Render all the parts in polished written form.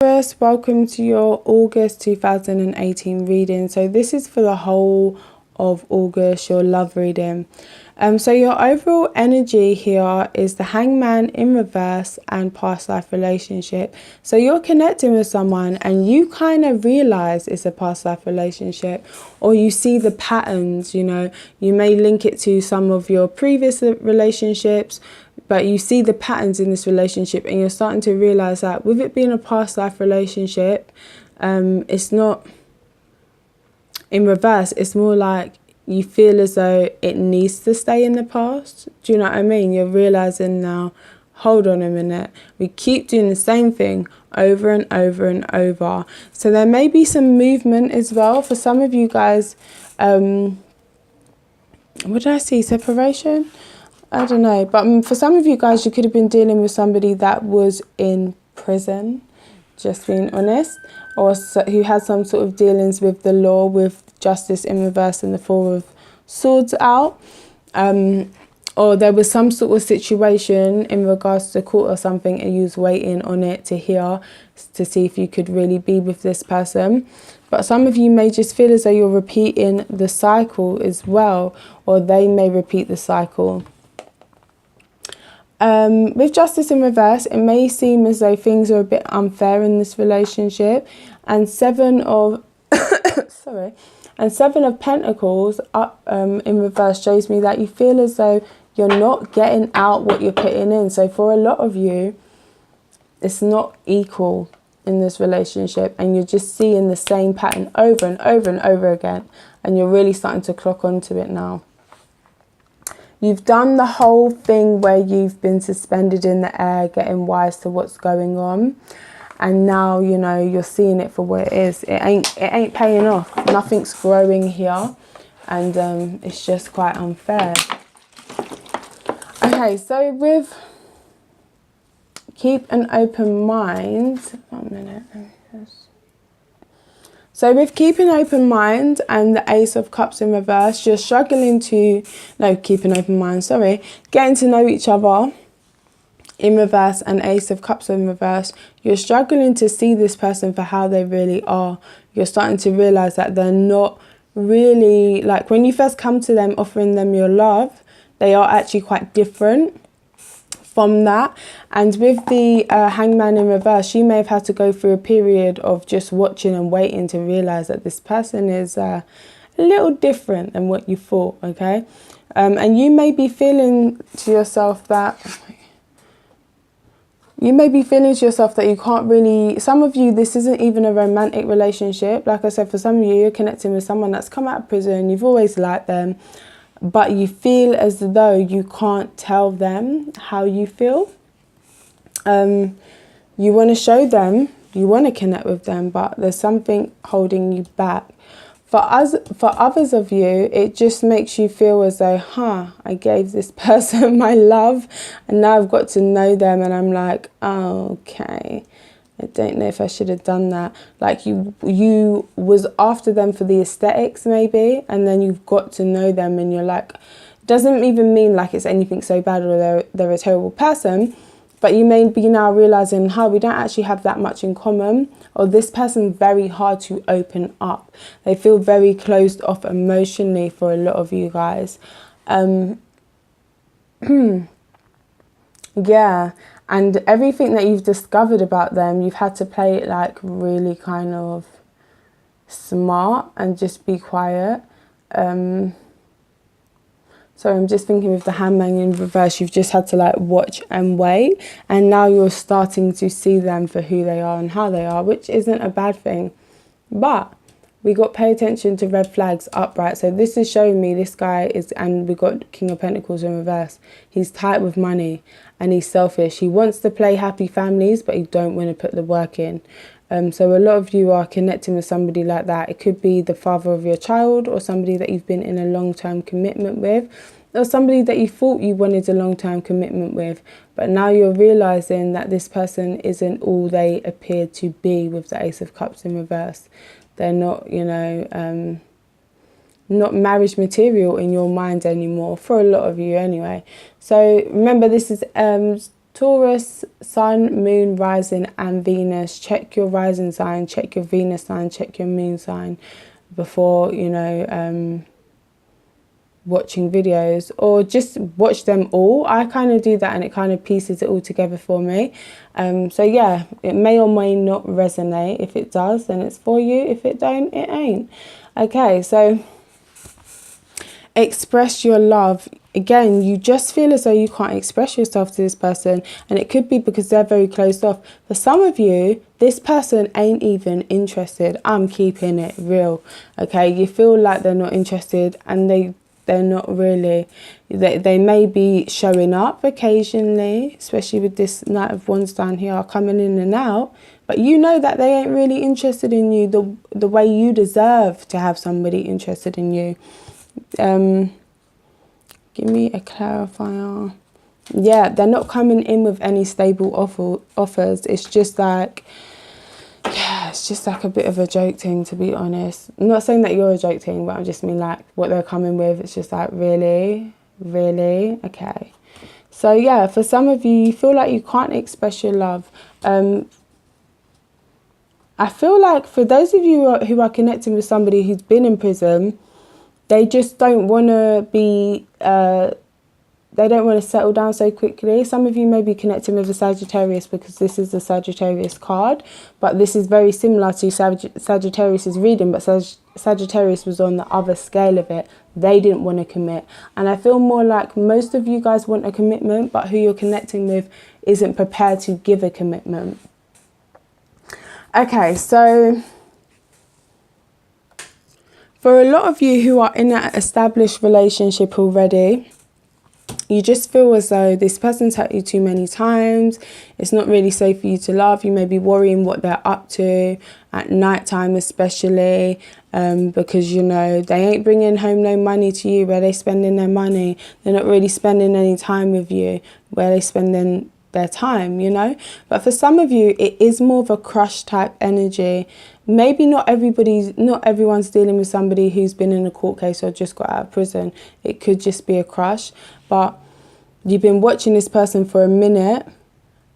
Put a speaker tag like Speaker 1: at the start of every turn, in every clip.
Speaker 1: First, welcome to your August 2018 reading. So this is for the whole of August, your love reading. So your overall energy here is the Hangman in reverse and past life relationship. So you're connecting with someone and you kind of realize it's a past life relationship, or you see the patterns. You may link it to some of your previous relationships, but you see the patterns in this relationship and you're starting to realize that with it being a past life relationship, it's not in reverse. It's more like you feel as though it needs to stay in the past. Do you know what I mean? You're realizing now, hold on a minute, we keep doing the same thing over and over and over. So there may be some movement as well for some of you guys. What did I see? Separation? I don't know. But for some of you guys, you could have been dealing with somebody that was in prison, just being honest, or who had some sort of dealings with the law, with justice in reverse and the Four of Swords out. Or there was some sort of situation in regards to court or something and you was waiting on it to hear to see if you could really be with this person. But some of you may just feel as though you're repeating the cycle as well, or they may repeat the cycle. With justice in reverse, it may seem as though things are a bit unfair in this relationship, and Seven of Pentacles up in reverse shows me that you feel as though you're not getting out what you're putting in. So for a lot of you, it's not equal in this relationship, and you're just seeing the same pattern over and over and over again, and you're really starting to clock onto it now. You've done the whole thing where you've been suspended in the air, getting wise to what's going on. And now, you're seeing it for what it is. It ain't paying off. Nothing's growing here. And it's just quite unfair. Okay, so with keep an open mind. 1 minute. So with keep an open mind and the Ace of Cups in reverse, you're struggling to, keep an open mind, getting to know each other in reverse and Ace of Cups in reverse. You're struggling to see this person for how they really are. You're starting to realize that they're not really, like when you first come to them offering them your love, they are actually quite different from that. And with the Hangman in reverse, you may have had to go through a period of just watching and waiting to realize that this person is a little different than what you thought, okay? And you may be feeling to yourself that you can't really, some of you, this isn't even a romantic relationship. Like I said, for some of you, you're connecting with someone that's come out of prison, you've always liked them, but you feel as though you can't tell them how you feel. You want to show them, you want to connect with them, but there's something holding you back. For others of you, it just makes you feel as though, I gave this person my love and now I've got to know them and I'm like, oh, okay, I don't know if I should have done that. Like you was after them for the aesthetics maybe, and then you've got to know them and you're like, doesn't even mean like it's anything so bad or they're a terrible person, but you may be now realizing we don't actually have that much in common, or this person's very hard to open up. They feel very closed off emotionally for a lot of you guys. Yeah. And everything that you've discovered about them, you've had to play it like really kind of smart and just be quiet. So I'm just thinking with the Hangman in reverse, you've just had to like watch and wait. And now you're starting to see them for who they are and how they are, which isn't a bad thing. But we got pay attention to red flags upright. So this is showing me this guy is, and we got King of Pentacles in reverse. He's tight with money and he's selfish. He wants to play happy families, but he don't want to put the work in. So a lot of you are connecting with somebody like that. It could be the father of your child, or somebody that you've been in a long-term commitment with, or somebody that you thought you wanted a long-term commitment with, but now you're realizing that this person isn't all they appear to be with the Ace of Cups in reverse. They're not, not marriage material in your mind anymore, for a lot of you anyway. So remember, this is Taurus, Sun, Moon, Rising and Venus. Check your rising sign, check your Venus sign, check your moon sign before, you know, watching videos, or just watch them all. I kind of do that and it kind of pieces it all together for me. So yeah, it may or may not resonate. If it does, then it's for you. If it don't, it ain't. Okay, so express your love. Again, you just feel as though you can't express yourself to this person, and it could be because they're very closed off. For some of you, this person ain't even interested. I'm keeping it real. Okay, you feel like they're not interested, and they're not really. They may be showing up occasionally, especially with this Knight of Wands down here coming in and out, but you know that they ain't really interested in you the way you deserve to have somebody interested in you. Give me a clarifier. Yeah, they're not coming in with any stable offers. It's just like, yeah, it's just like a bit of a joke thing, to be honest. I'm not saying that you're a joke thing, but I just mean like what they're coming with. It's just like, really? Really? Okay. So yeah, for some of you, you feel like you can't express your love. I feel like for those of you who are connecting with somebody who's been in prison, they just don't want to be, they don't want to settle down so quickly. Some of you may be connecting with a Sagittarius because this is the Sagittarius card, but this is very similar to Sagittarius's reading, but Sagittarius was on the other scale of it. They didn't want to commit. And I feel more like most of you guys want a commitment, but who you're connecting with isn't prepared to give a commitment. Okay, so for a lot of you who are in an established relationship already, you just feel as though this person's hurt you too many times. It's not really safe for you to love. You may be worrying what they're up to at night time, especially because, you know, they ain't bringing home no money to you. Where they spending their money? They're not really spending any time with you. Where they spending their time, you know? But for some of you, it is more of a crush type energy. Maybe not everyone's dealing with somebody who's been in a court case or just got out of prison. It could just be a crush, but you've been watching this person for a minute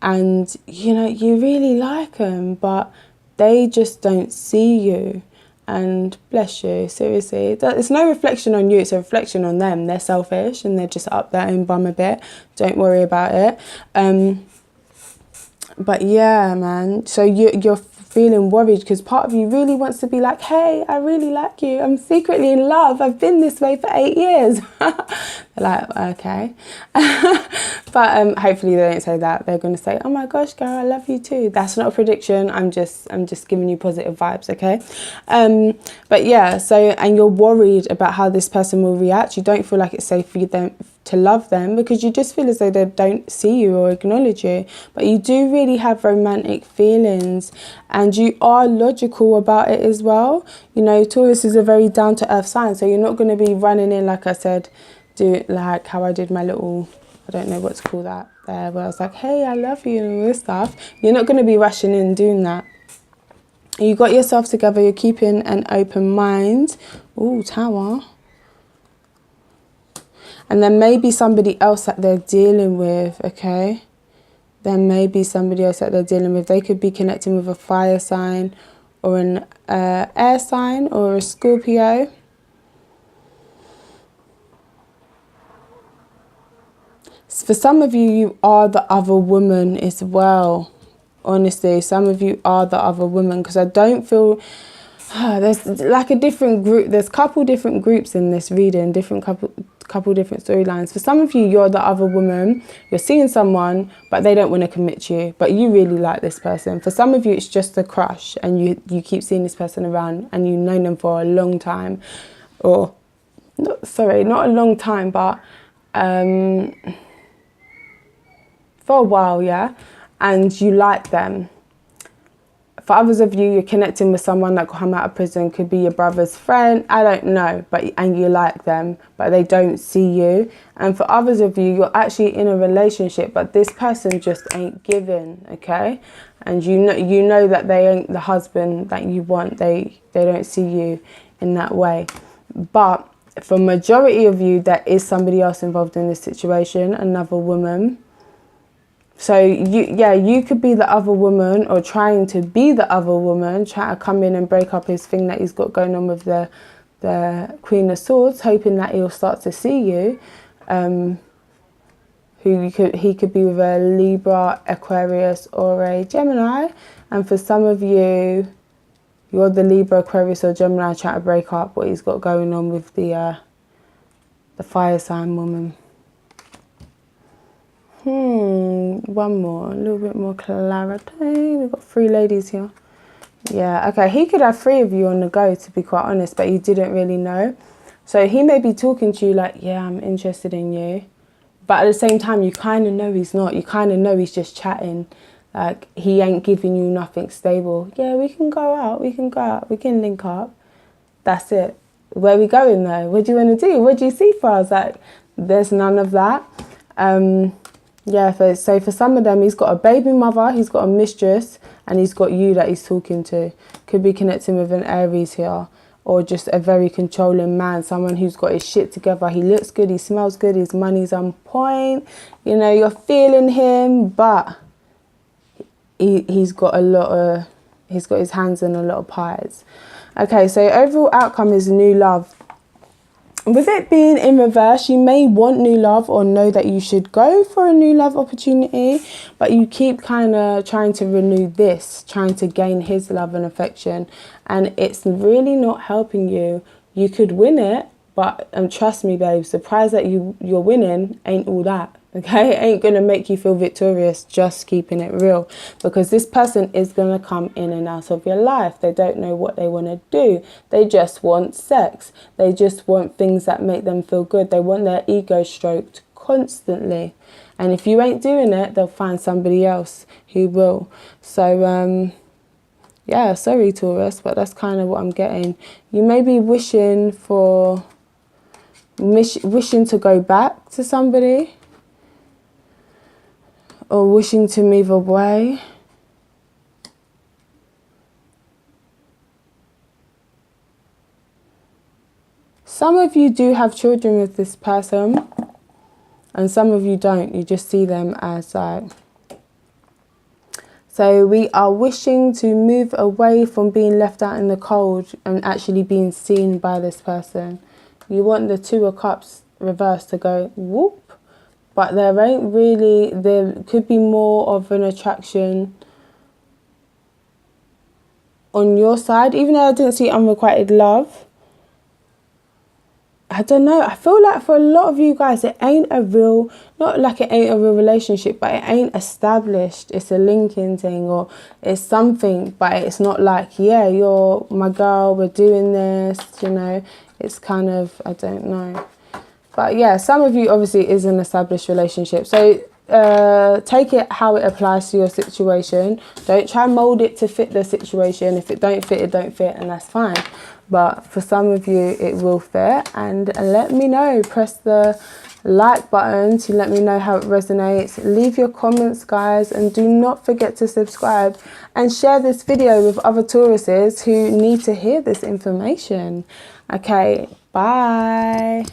Speaker 1: and, you know, you really like them, but they just don't see you. And bless you, seriously, it's no reflection on you, it's a reflection on them. They're selfish and they're just up their own bum a bit. Don't worry about it. But yeah, man, so you're feeling worried because part of you really wants to be like, hey, I really like you, I'm secretly in love, I've been this way for 8 years. They're like, okay. But hopefully they don't say that. They're going to say, oh my gosh, girl, I love you too. That's not a prediction. I'm just giving you positive vibes, okay? But yeah, so, and you're worried about how this person will react. You don't feel like it's safe for you to love them because you just feel as though they don't see you or acknowledge you. But you do really have romantic feelings and you are logical about it as well. You know, Taurus is a very down-to-earth sign, so you're not going to be running in, like I said, do it like how I did my little, I don't know what to call that there, where I was like, hey, I love you and all this stuff. You're not going to be rushing in doing that. You got yourself together, you're keeping an open mind. Ooh, Tower. And there may be somebody else that they're dealing with, okay? There may be somebody else that they're dealing with. They could be connecting with a fire sign or an air sign or a Scorpio. For some of you, you are the other woman as well. Honestly, some of you are the other woman because I don't feel... there's like a different group. There's a couple different groups in this reading, couple different storylines. For some of you, you're the other woman. You're seeing someone, but they don't want to commit to you. But you really like this person. For some of you, it's just a crush, and you keep seeing this person around, and you've known them for a long time, or not a long time, but for a while, yeah. And you like them. For others of you, you're connecting with someone that come out of prison, could be your brother's friend, I don't know, and you like them, but they don't see you. And for others of you, you're actually in a relationship, but this person just ain't giving, okay? And you know that they ain't the husband that you want. They don't see you in that way. But for majority of you, there is somebody else involved in this situation, another woman. So you could be the other woman, or trying to be the other woman, trying to come in and break up his thing that he's got going on with the Queen of Swords, hoping that he'll start to see you. He could be with a Libra, Aquarius, or a Gemini. And for some of you, you're the Libra, Aquarius, or Gemini trying to break up what he's got going on with the fire sign woman. One more, a little bit more clarity. We've got 3 ladies here. Yeah, okay, he could have 3 of you on the go, to be quite honest, but you didn't really know. So he may be talking to you like, yeah, I'm interested in you. But at the same time, you kind of know he's not. You kind of know he's just chatting. Like, he ain't giving you nothing stable. Yeah, we can go out, we can link up. That's it. Where are we going though? What do you want to do? What do you see for us? Like, there's none of that. Yeah, so for some of them, he's got a baby mother, he's got a mistress, and he's got you that he's talking to. Could be connecting with an Aries here, or just a very controlling man, someone who's got his shit together. He looks good, he smells good, his money's on point. You know, you're feeling him, but he's got his hands in a lot of pies. Okay, so overall outcome is new love. With it being in reverse, you may want new love or know that you should go for a new love opportunity, but you keep kind of trying to renew this, trying to gain his love and affection, and it's really not helping you. You could win it, but trust me, babe, the prize that you're winning ain't all that. Okay, it ain't going to make you feel victorious, just keeping it real, because this person is going to come in and out of your life. They don't know what they want to do. They just want sex. They just want things that make them feel good. They want their ego stroked constantly. And if you ain't doing it, they'll find somebody else who will. So, yeah, sorry, Taurus, but that's kind of what I'm getting. You may be wishing to go back to somebody, or wishing to move away. Some of you do have children with this person, and some of you don't. You just see them as like... So we are wishing to move away from being left out in the cold and actually being seen by this person. You want the 2 of Cups reversed to go whoop. But there could be more of an attraction on your side. Even though I didn't see unrequited love, I don't know. I feel like for a lot of you guys, it ain't a real, not like it ain't a real relationship, but it ain't established. It's a linking thing, or it's something, but it's not like, yeah, you're my girl, we're doing this, you know. It's kind of, I don't know. But yeah, some of you obviously is an established relationship. So take it how it applies to your situation. Don't try and mold it to fit the situation. If it don't fit, it don't fit, and that's fine. But for some of you, it will fit. And let me know. Press the like button to let me know how it resonates. Leave your comments, guys, and do not forget to subscribe and share this video with other Tauruses who need to hear this information. Okay, bye.